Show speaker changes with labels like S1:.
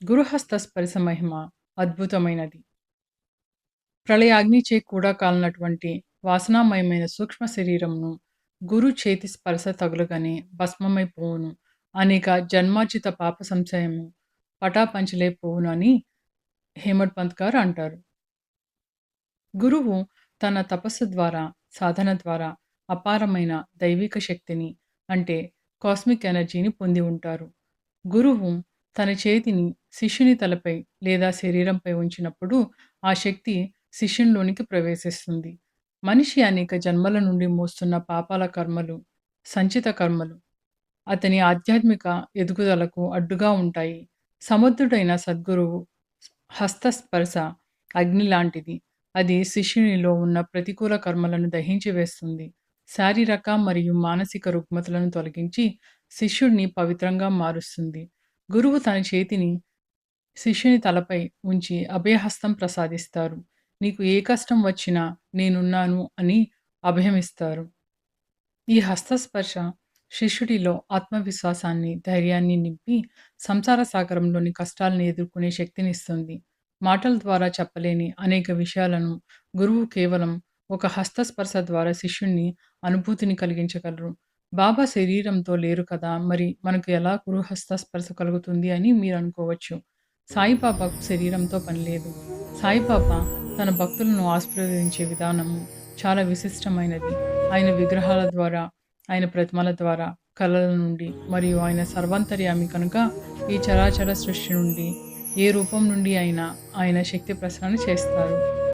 S1: గురుహస్త స్పర్శ మహిమ అద్భుతమైనది. ప్రళయాగ్నిచే కూడా కాలినటువంటి వాసనామయమైన సూక్ష్మ శరీరమును గురు చేతి స్పర్శ తగులగానే భస్మమైపోవును. అనేక జన్మార్జిత పాప సంశయము పటాపంచలైపోవును అని హేమడ్ పంత్ గారు అంటారు. గురువు తన తపస్సు ద్వారా, సాధన ద్వారా అపారమైన దైవిక శక్తిని అంటే కాస్మిక్ ఎనర్జీని పొంది ఉంటారు. గురువు తన చేతిని శిష్యుని తలపై లేదా శరీరంపై ఉంచినప్పుడు ఆ శక్తి శిష్యునిలోనికి ప్రవేశిస్తుంది. మనిషి అనేక జన్మల నుండి మోస్తున్న పాపాల కర్మలు, సంచిత కర్మలు అతని ఆధ్యాత్మిక ఎదుగుదలకు అడ్డుగా ఉంటాయి. సమర్థుడైన సద్గురువు హస్తస్పర్శ అగ్ని లాంటిది. అది శిష్యునిలో ఉన్న ప్రతికూల కర్మలను దహించి వేస్తుంది. శారీరక మరియు మానసిక రుగ్మతలను తొలగించి శిష్యుడిని పవిత్రంగా మారుస్తుంది. గురువు తన చేతిని శిష్యుని తలపై ఉంచి అభయహస్తం ప్రసాదిస్తారు. నీకు ఏ కష్టం వచ్చినా నేనున్నాను అని అభయమిస్తారు. ఈ హస్తస్పర్శ శిష్యుడిలో ఆత్మవిశ్వాసాన్ని, ధైర్యాన్ని నింపి సంసార సాగరంలోని కష్టాలను ఎదుర్కొనే శక్తినిస్తుంది. మాటల ద్వారా చెప్పలేని అనేక విషయాలను గురువు కేవలం ఒక హస్తస్పర్శ ద్వారా శిష్యుణ్ణి అనుభూతిని కలిగించగలరు. బాబా శరీరంతో లేరు కదా, మరి మనకు ఎలా గురుహస్త స్పర్శ కలుగుతుంది అని మీరు అనుకోవచ్చు. సాయిబాబాకు శరీరంతో పని లేదు. సాయిబాబా తన భక్తులను ఆశీర్వదించే విధానము చాలా విశిష్టమైనది. ఆయన విగ్రహాల ద్వారా, ఆయన ప్రతిమల ద్వారా, కళల నుండి మరియు ఆయన సర్వాంతర్యామి కనుక ఈ చరాచర సృష్టి నుండి ఏ రూపం నుండి అయినా ఆయన శక్తి ప్రసరణ చేస్తారు.